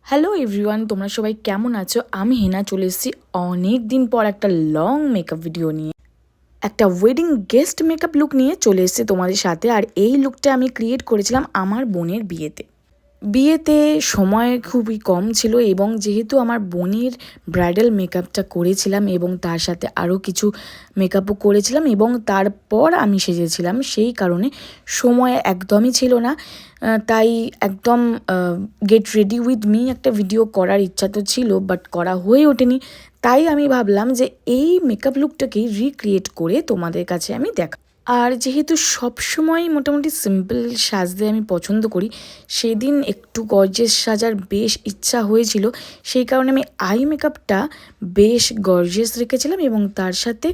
Hello everyone, তোমরা সবাই কেমন আছো? আমি হেনা চলে এসেছি অনেক দিন পর একটা লং মেকআপ ভিডিও নিয়ে। একটা ওয়েডিং গেস্ট মেকআপ লুক নিয়ে চলে এসেছে তোমাদের সাথে। আর এই লুকটা আমি ক্রিয়েট করেছিলাম আমার বোনের বিয়েতে সময় খুবই কম ছিল, এবং যেহেতু আমার বোনের ব্রাইডাল মেকআপটা করেছিলাম এবং তার সাথে আরও কিছু মেকআপও করেছিলাম এবং তারপর আমি সেজেছিলাম, সেই কারণে সময় একদমই ছিল না। তাই একদম গেট রেডি উইথ মি একটা ভিডিও করার ইচ্ছা তো ছিল, বাট করা হয়ে ওঠেনি। তাই আমি ভাবলাম যে এই মেকআপ লুকটাকেই রিক্রিয়েট করে তোমাদের কাছে আমি দেখাবো। আর যেহেতু সবসময় মোটামুটি সিম্পল সাজতে আমি পছন্দ করি, সেদিন একটু গর্জিয়াস সাজার বেশ ইচ্ছা হয়েছিল, সেই কারণে আমি আই মেকআপটা বেশ গর্জিয়াস রেখেছিলাম এবং তার সাথে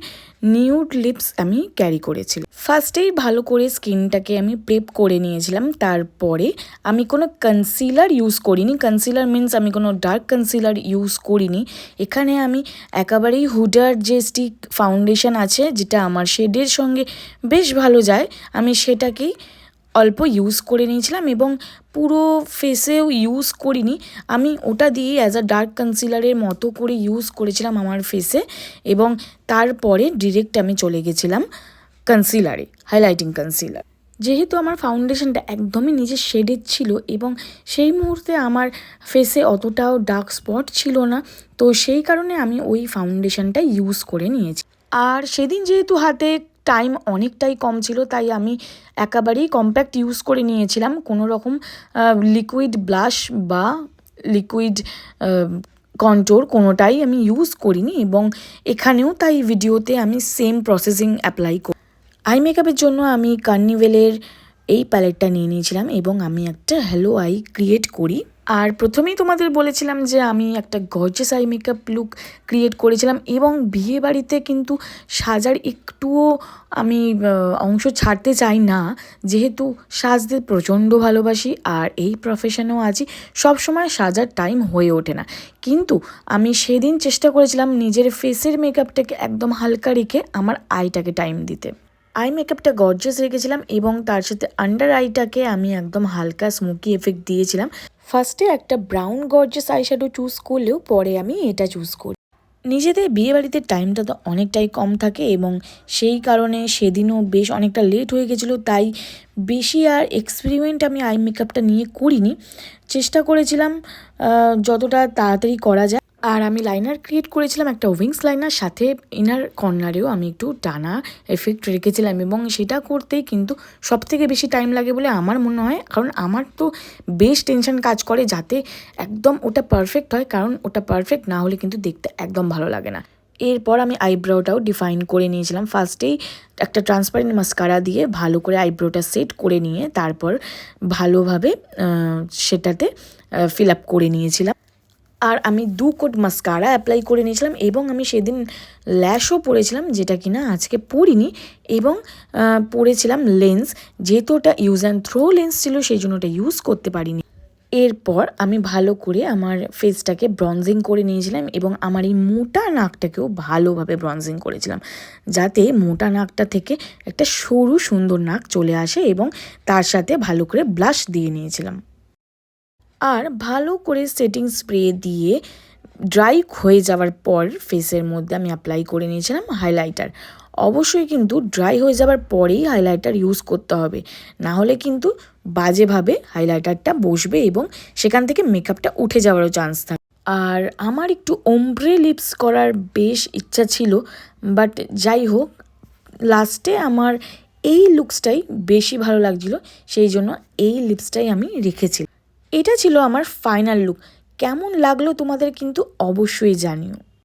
নিউড লিপস আমি ক্যারি করেছিলাম। ফার্স্টেই ভালো করে স্কিনটাকে আমি প্রেপ করে নিয়েছিলাম। তারপরে আমি কোনো কনসিলার ইউজ করিনি। কনসিলার মিনস আমি কোনো ডার্ক কনসিলার ইউজ করিনি। এখানে আমি একেবারেই হুডার যে স্টিক ফাউন্ডেশন আছে, যেটা আমার শেডের সঙ্গে বেশ ভালো যায়, আমি সেটাকেই অল্প ইউজ করে নিয়েছিলাম এবং পুরো ফেসেও ইউজ করিনি। আমি ওটা দিয়ে অ্যাজ আ ডার্ক কনসিলারের মতো করে ইউজ করেছিলাম আমার ফেসে, এবং তারপরে ডিরেক্ট আমি চলে গেছিলাম কনসিলারে, হাইলাইটিং কনসিলার। যেহেতু আমার ফাউন্ডেশনটা একদমই নিজের শেডের ছিল এবং সেই মুহূর্তে আমার ফেসে অতটাও ডার্ক স্পট ছিল না, তো সেই কারণে আমি ওই ফাউন্ডেশনটা ইউজ করে নিয়েছি। আর সেদিন যেহেতু হাতে টাইম অনেকটাই কম ছিল, তাই আমি একেবারেই কম্প্যাক্ট ইউজ করে নিয়েছিলাম। কোনো রকম লিকুইড ব্লাশ বা লিকুইড কন্ট্রোর কোনোটাই আমি ইউজ করিনি, এবং এখানেও তাই ভিডিওতে আমি সেম প্রসেসিং অ্যাপ্লাই করি। আই মেকআপের জন্য আমি কার্নিভেলের এই প্যালেটটা নিয়ে নিয়েছিলাম এবং আমি একটা হ্যালো আই ক্রিয়েট করি। আর প্রথমেই তোমাদের বলেছিলাম যে আমি একটা gorgeous eye makeup look create করেছিলাম, এবং বিয়ে বাড়িতে কিন্তু সাজার একটুও আমি অংশ ছাড়তে চাই না, যেহেতু সাজতে প্রচণ্ড ভালোবাসি আর এই প্রফেশনেও আছি। সবসময় সাজার টাইম হয়ে ওঠে না, কিন্তু আমি সেদিন চেষ্টা করেছিলাম নিজের ফেসের মেকআপটাকে একদম হালকা রেখে আমার আইটাকে টাইম দিতে। আই মেকআপটা গর্জিয়াস রেখেছিলাম এবং তার সাথে আন্ডার আইটাকে আমি একদম হালকা স্মোকি এফেক্ট দিয়েছিলাম। ফার্স্টে একটা ব্রাউন গর্জিয়াস আইশ্যাডো চুজ করলেও পরে আমি এটা চুজ করি। নিজেদের বিয়েবাড়িতে টাইমটা তো অনেকটাই কম থাকে, এবং সেই কারণে সেদিনও বেশ অনেকটা লেট হয়ে গেছিলো, তাই বেশি আর এক্সপেরিমেন্ট আমি আই মেকআপটা নিয়ে করিনি। চেষ্টা করেছিলাম যতটা তাড়াতাড়ি করা যায়। আর আমি লাইনার ক্রিয়েট করেছিলাম একটা উইংস লাইনার, সাথে ইনার কর্নারেও আমি একটু টানা এফেক্ট রেখেছিলাম, এবং সেটা করতেই কিন্তু সবথেকে বেশি টাইম লাগে বলে আমার মনে হয়, কারণ আমার তো বেশ টেনশন কাজ করে যাতে একদম ওটা পারফেক্ট হয়, কারণ ওটা পারফেক্ট না হলে কিন্তু দেখতে একদম ভালো লাগে না। এরপর আমি আইব্রোটাও ডিফাইন করে নিয়েছিলাম। ফার্স্টেই একটা ট্রান্সপারেন্ট মাস্কারা দিয়ে ভালো করে আইব্রোটা সেট করে নিয়ে তারপর ভালোভাবে সেটাতে ফিল আপ করে নিয়েছিলাম। আর আমি 2 কোট মাস্কারা অ্যাপ্লাই করে নিয়েছিলাম, এবং আমি সেদিন ল্যাশও পরেছিলাম, যেটা কিনা আজকে পরিনি, এবং পরেছিলাম লেন্স। যেহেতু ওটা ইউজ অ্যান্ড থ্রো লেন্স ছিল, সেই জন্য ওটা ইউজ করতে পারিনি। এরপর আমি ভালো করে আমার ফেসটাকে ব্রঞ্জিং করে নিয়েছিলাম, এবং আমার এই মোটা নাকটাকেও ভালোভাবে ব্রঞ্জিং করেছিলাম, যাতে মোটা নাকটা থেকে একটা সরু সুন্দর নাক চলে আসে, এবং তার সাথে ভালো করে ব্লাশ দিয়ে নিয়েছিলাম। আর ভালো করে সেটিং স্প্রে দিয়ে ড্রাই হয়ে যাওয়ার পর ফেসের মধ্যে আমি অ্যাপ্লাই করে নিয়েছিলাম হাইলাইটার। অবশ্যই কিন্তু ড্রাই হয়ে যাওয়ার পরেই হাইলাইটার ইউজ করতে হবে, না হলে কিন্তু বাজেভাবে হাইলাইটারটা বসবে এবং সেখান থেকে মেকআপটা উঠে যাওয়ারও চান্স থাকে। আর আমার একটু ওমব্রে লিপস করার বেশ ইচ্ছা ছিল, বাট যাই হোক, লাস্টে আমার এই লুকসটাই বেশি ভালো লাগছিল, সেই জন্য এই লিপসটাই আমি রেখেছিলাম। এটা ছিল আমার ফাইনাল লুক। কেমন লাগলো তোমাদের কিন্তু অবশ্যই জানিও।